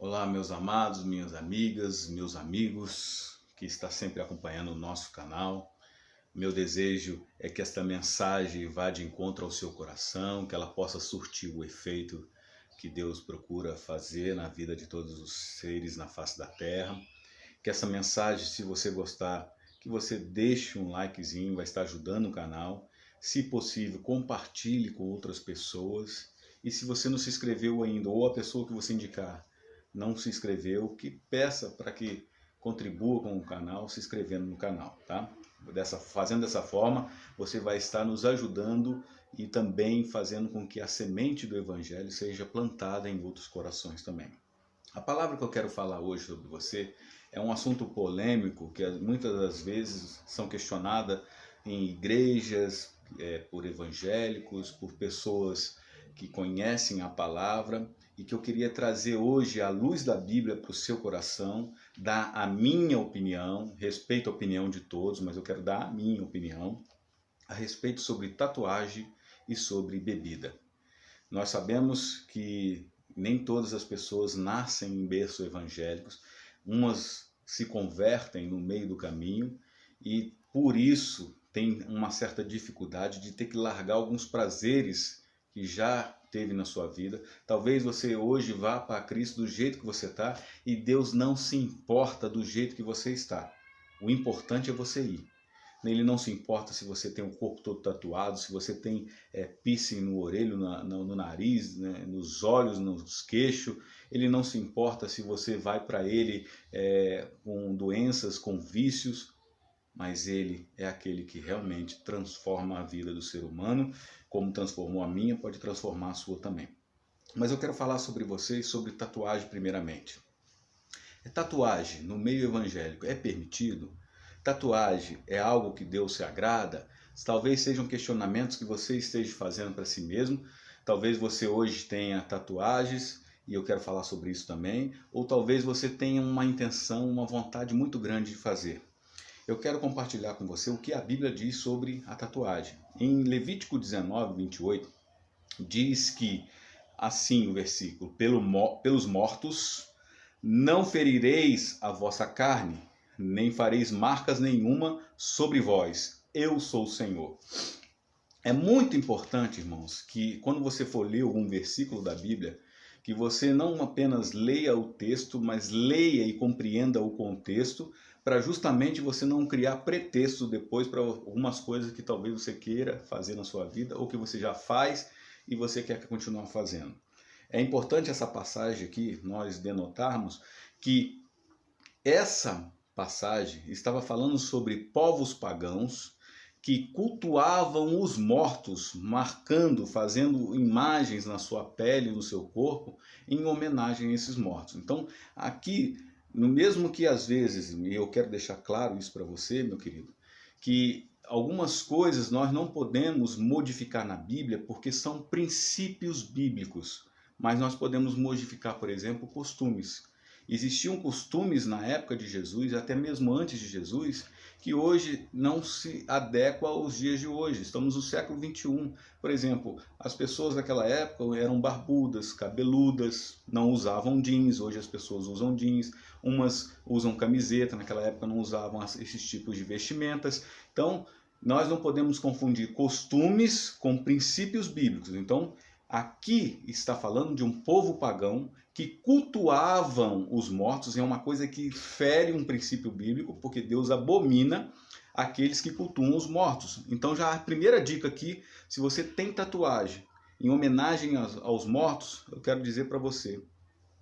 Olá, meus amados, minhas amigas, meus amigos que está sempre acompanhando o nosso canal. Meu desejo é que esta mensagem vá de encontro ao seu coração, que ela possa surtir o efeito que Deus procura fazer na vida de todos os seres na face da terra. Que essa mensagem, se você gostar, que você deixe um likezinho, vai estar ajudando o canal. Se possível, compartilhe com outras pessoas. E se você não se inscreveu ainda, ou a pessoa que você indicar não se inscreveu, que peça para que contribua com o canal, se inscrevendo no canal, tá? Fazendo dessa forma, você vai estar nos ajudando e também fazendo com que a semente do Evangelho seja plantada em outros corações também. A palavra que eu quero falar hoje sobre você é um assunto polêmico que muitas das vezes são questionadas em igrejas, por evangélicos, por pessoas que conhecem a palavra, e que eu queria trazer hoje à luz da Bíblia para o seu coração, dar a minha opinião, respeito a opinião de todos, mas eu quero dar a minha opinião a respeito sobre tatuagem e sobre bebida. Nós sabemos que nem todas as pessoas nascem em berços evangélicos, umas se convertem no meio do caminho e por isso tem uma certa dificuldade de ter que largar alguns prazeres que já teve na sua vida. Talvez você hoje vá para Cristo do jeito que você está e Deus não se importa do jeito que você está. O importante é você ir. Ele não se importa se você tem o corpo todo tatuado, se você tem piercing no orelho, no nariz, né, nos olhos, nos queixos. Ele não se importa se você vai para ele com doenças, com vícios. Mas ele é aquele que realmente transforma a vida do ser humano, como transformou a minha, pode transformar a sua também. Mas eu quero falar sobre vocês, sobre tatuagem primeiramente. Tatuagem no meio evangélico é permitido? Tatuagem é algo que Deus se agrada? Talvez sejam questionamentos que você esteja fazendo para si mesmo. Talvez você hoje tenha tatuagens, e eu quero falar sobre isso também. Ou talvez você tenha uma intenção, uma vontade muito grande de fazer. Eu quero compartilhar com você o que a Bíblia diz sobre a tatuagem. Em Levítico 19, 28, diz que, assim o versículo, pelos mortos não ferireis a vossa carne, nem fareis marcas nenhuma sobre vós. Eu sou o Senhor. É muito importante, irmãos, que quando você for ler algum versículo da Bíblia, que você não apenas leia o texto, mas leia e compreenda o contexto, para justamente você não criar pretexto depois para algumas coisas que talvez você queira fazer na sua vida, ou que você já faz e você quer continuar fazendo. É importante essa passagem aqui, nós denotarmos que essa passagem estava falando sobre povos pagãos que cultuavam os mortos, marcando, fazendo imagens na sua pele, no seu corpo, em homenagem a esses mortos. Então, aqui, mesmo que às vezes, e eu quero deixar claro isso para você, meu querido, que algumas coisas nós não podemos modificar na Bíblia porque são princípios bíblicos, mas nós podemos modificar, por exemplo, costumes. Existiam costumes na época de Jesus, até mesmo antes de Jesus, que hoje não se adequam aos dias de hoje. Estamos no século XXI. Por exemplo, as pessoas daquela época eram barbudas, cabeludas, não usavam jeans. Hoje as pessoas usam jeans. Umas usam camiseta, naquela época não usavam esses tipos de vestimentas. Então, nós não podemos confundir costumes com princípios bíblicos. Então, aqui está falando de um povo pagão que cultuavam os mortos, é uma coisa que fere um princípio bíblico, porque Deus abomina aqueles que cultuam os mortos. Então já a primeira dica aqui, se você tem tatuagem em homenagem aos mortos, eu quero dizer para você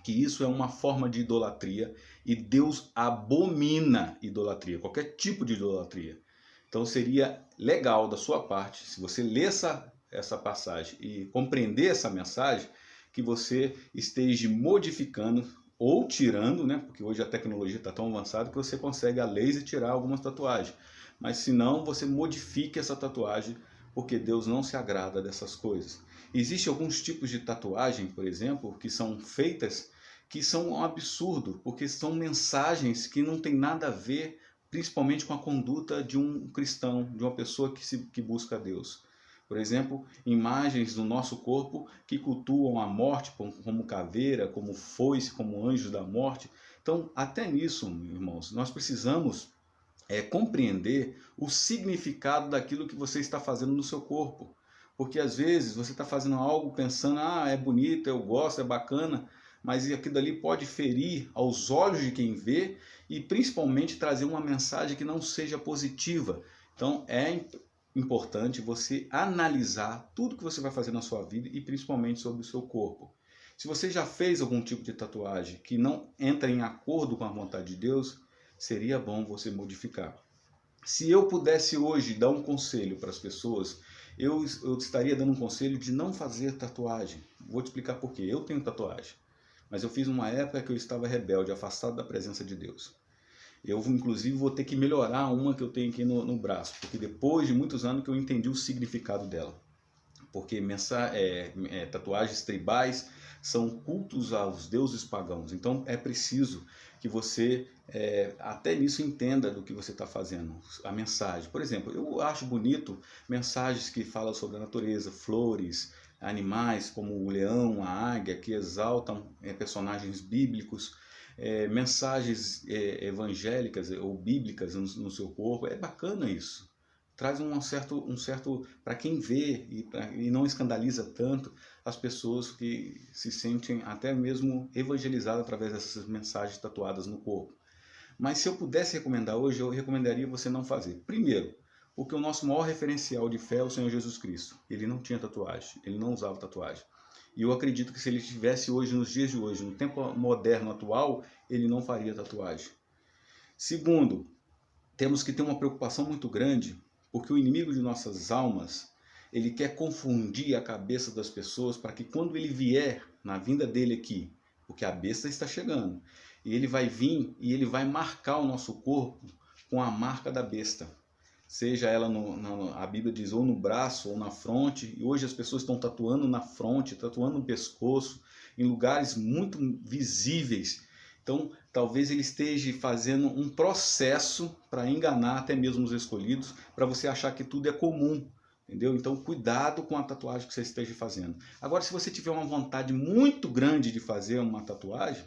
que isso é uma forma de idolatria e Deus abomina idolatria, qualquer tipo de idolatria. Então seria legal da sua parte, se você ler essa passagem e compreender essa mensagem, que você esteja modificando ou tirando, né? Porque hoje a tecnologia está tão avançada que você consegue a laser tirar algumas tatuagens. Mas se não, você modifique essa tatuagem, porque Deus não se agrada dessas coisas. Existem alguns tipos de tatuagem, por exemplo, que são feitas, que são um absurdo, porque são mensagens que não tem nada a ver, principalmente com a conduta de um cristão, de uma pessoa que busca Deus. Por exemplo, imagens do nosso corpo que cultuam a morte como caveira, como foice, como anjos da morte. Então, até nisso, irmãos, nós precisamos compreender o significado daquilo que você está fazendo no seu corpo. Porque às vezes você está fazendo algo pensando, é bonito, eu gosto, é bacana, mas aquilo ali pode ferir aos olhos de quem vê e principalmente trazer uma mensagem que não seja positiva. Então é importante você analisar tudo que você vai fazer na sua vida e principalmente sobre o seu corpo. Se você já fez algum tipo de tatuagem que não entra em acordo com a vontade de Deus, seria bom você modificar. Se eu pudesse hoje dar um conselho para as pessoas, eu estaria dando um conselho de não fazer tatuagem. Vou te explicar por quê. Eu tenho tatuagem, mas eu fiz uma época que eu estava rebelde, afastado da presença de Deus. Eu, inclusive, vou ter que melhorar uma que eu tenho aqui no braço, porque depois de muitos anos que eu entendi o significado dela. Porque tatuagens tribais são cultos aos deuses pagãos. Então é preciso que você até nisso entenda do que você está fazendo, a mensagem. Por exemplo, eu acho bonito mensagens que falam sobre a natureza, flores, animais como o leão, a águia, que exaltam personagens bíblicos, mensagens evangélicas ou bíblicas no seu corpo. É bacana isso. Traz um certo para quem vê e não escandaliza tanto as pessoas que se sentem até mesmo evangelizadas através dessas mensagens tatuadas no corpo. Mas se eu pudesse recomendar hoje, eu recomendaria você não fazer. Primeiro, porque o nosso maior referencial de fé é o Senhor Jesus Cristo. Ele não tinha tatuagem, ele não usava tatuagem. E eu acredito que se ele estivesse hoje, nos dias de hoje, no tempo moderno atual, ele não faria tatuagem. Segundo, temos que ter uma preocupação muito grande, porque o inimigo de nossas almas, ele quer confundir a cabeça das pessoas para que quando ele vier, na vinda dele aqui, porque a besta está chegando, e ele vai vir e ele vai marcar o nosso corpo com a marca da besta. Seja ela, a Bíblia diz, ou no braço ou na fronte, e hoje as pessoas estão tatuando na fronte, tatuando no pescoço, em lugares muito visíveis. Então, talvez ele esteja fazendo um processo para enganar até mesmo os escolhidos, para você achar que tudo é comum, entendeu? Então, cuidado com a tatuagem que você esteja fazendo. Agora, se você tiver uma vontade muito grande de fazer uma tatuagem,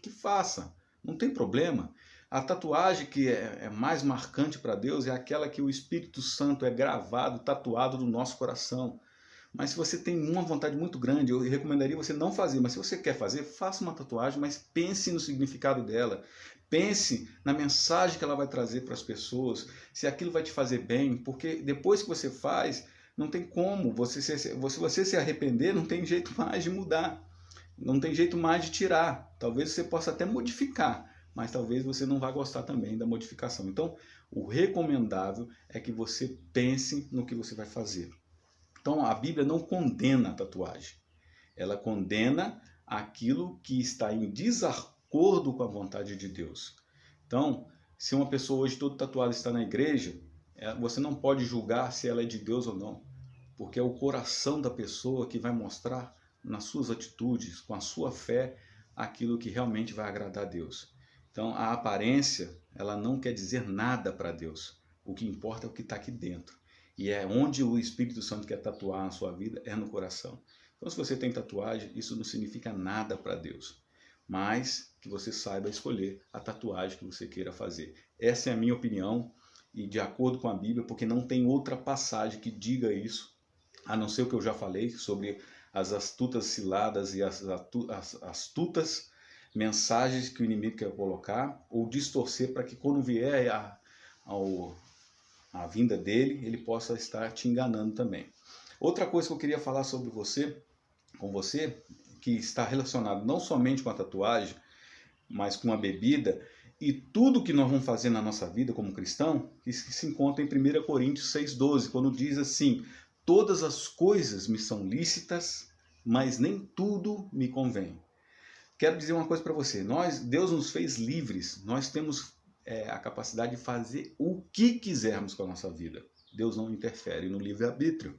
que faça, não tem problema. A tatuagem que é mais marcante para Deus é aquela que o Espírito Santo é gravado, tatuado no nosso coração. Mas se você tem uma vontade muito grande, eu recomendaria você não fazer. Mas se você quer fazer, faça uma tatuagem, mas pense no significado dela. Pense na mensagem que ela vai trazer para as pessoas, se aquilo vai te fazer bem, porque depois que você faz, não tem como. Se você se arrepender, não tem jeito mais de mudar. Não tem jeito mais de tirar. Talvez você possa até modificar, mas talvez você não vá gostar também da modificação. Então, o recomendável é que você pense no que você vai fazer. Então, a Bíblia não condena a tatuagem. Ela condena aquilo que está em desacordo com a vontade de Deus. Então, se uma pessoa hoje toda tatuada está na igreja, você não pode julgar se ela é de Deus ou não, porque é o coração da pessoa que vai mostrar nas suas atitudes, com a sua fé, aquilo que realmente vai agradar a Deus. Então, a aparência, ela não quer dizer nada para Deus. O que importa é o que está aqui dentro. E é onde o Espírito Santo quer tatuar na sua vida, é no coração. Então, se você tem tatuagem, isso não significa nada para Deus. Mas que você saiba escolher a tatuagem que você queira fazer. Essa é a minha opinião, e de acordo com a Bíblia, porque não tem outra passagem que diga isso, a não ser o que eu já falei sobre as astutas ciladas e as astutas mensagens que o inimigo quer colocar, ou distorcer para que quando vier a vinda dele, ele possa estar te enganando também. Outra coisa que eu queria falar sobre com você, que está relacionado não somente com a tatuagem, mas com a bebida, e tudo que nós vamos fazer na nossa vida como cristão, que se encontra em 1 Coríntios 6,12, quando diz assim: todas as coisas me são lícitas, mas nem tudo me convém. Quero dizer uma coisa para você, Deus nos fez livres, nós temos a capacidade de fazer o que quisermos com a nossa vida. Deus não interfere no livre-arbítrio.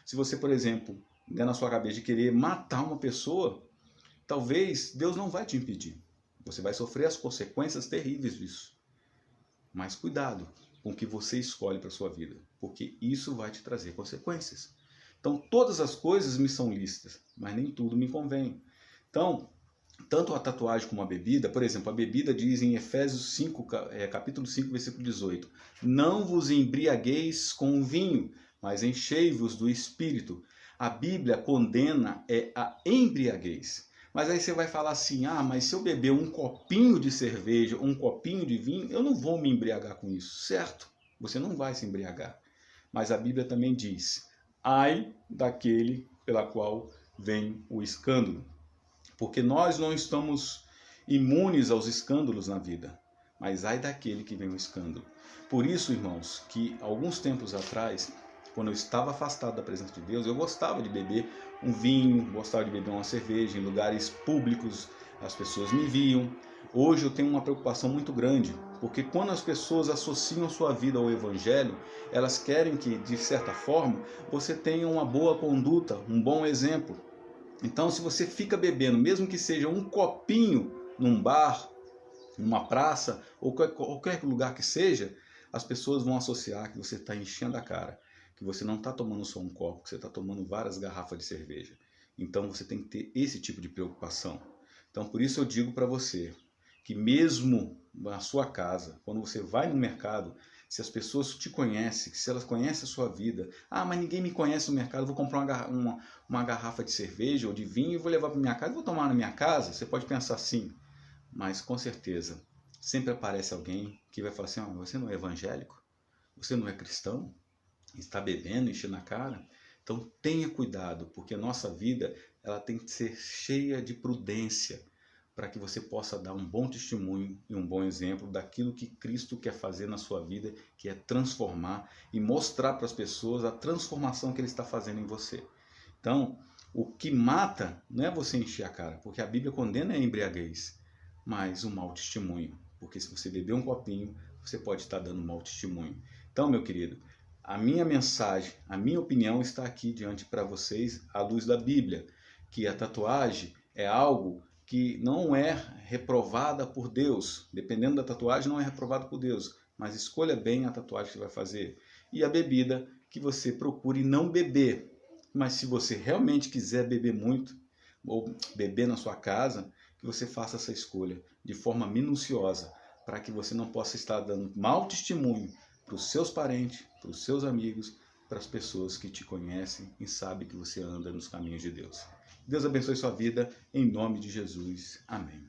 Se você, por exemplo, der na sua cabeça de querer matar uma pessoa, talvez Deus não vai te impedir. Você vai sofrer as consequências terríveis disso. Mas cuidado com o que você escolhe para a sua vida, porque isso vai te trazer consequências. Então, todas as coisas me são lícitas, mas nem tudo me convém. Então, tanto a tatuagem como a bebida, por exemplo, a bebida diz em Efésios 5, capítulo 5, versículo 18, não vos embriagueis com o vinho, mas enchei-vos do Espírito. A Bíblia condena a embriaguez. Mas aí você vai falar assim, mas se eu beber um copinho de cerveja, um copinho de vinho, eu não vou me embriagar com isso, certo? Você não vai se embriagar. Mas a Bíblia também diz, ai daquele pela qual vem o escândalo. Porque nós não estamos imunes aos escândalos na vida, mas ai daquele que vem o escândalo. Por isso, irmãos, que alguns tempos atrás, quando eu estava afastado da presença de Deus, eu gostava de beber um vinho, gostava de beber uma cerveja em lugares públicos, as pessoas me viam. Hoje eu tenho uma preocupação muito grande, porque quando as pessoas associam sua vida ao Evangelho, elas querem que, de certa forma, você tenha uma boa conduta, um bom exemplo. Então, se você fica bebendo, mesmo que seja um copinho num bar, numa praça, ou qualquer lugar que seja, as pessoas vão associar que você está enchendo a cara, que você não está tomando só um copo, que você está tomando várias garrafas de cerveja. Então, você tem que ter esse tipo de preocupação. Então, por isso eu digo para você que mesmo na sua casa, quando você vai no mercado, se as pessoas te conhecem, se elas conhecem a sua vida, mas ninguém me conhece no mercado, vou comprar uma garrafa de cerveja ou de vinho e vou levar para minha casa, vou tomar na minha casa, você pode pensar assim, mas com certeza, sempre aparece alguém que vai falar assim, você não é evangélico? Você não é cristão? Está bebendo, enchendo a cara? Então tenha cuidado, porque a nossa vida ela tem que ser cheia de prudência, para que você possa dar um bom testemunho e um bom exemplo daquilo que Cristo quer fazer na sua vida, que é transformar e mostrar para as pessoas a transformação que Ele está fazendo em você. Então, o que mata não é você encher a cara, porque a Bíblia condena a embriaguez, mas o mau testemunho, porque se você beber um copinho, você pode estar dando um mau testemunho. Então, meu querido, a minha mensagem, a minha opinião está aqui diante para vocês à luz da Bíblia, que a tatuagem é algo que não é reprovada por Deus. Dependendo da tatuagem, não é reprovada por Deus. Mas escolha bem a tatuagem que você vai fazer. E a bebida, que você procure não beber. Mas se você realmente quiser beber muito, ou beber na sua casa, que você faça essa escolha de forma minuciosa, para que você não possa estar dando mau testemunho para os seus parentes, para os seus amigos, para as pessoas que te conhecem e sabem que você anda nos caminhos de Deus. Deus abençoe sua vida, em nome de Jesus. Amém.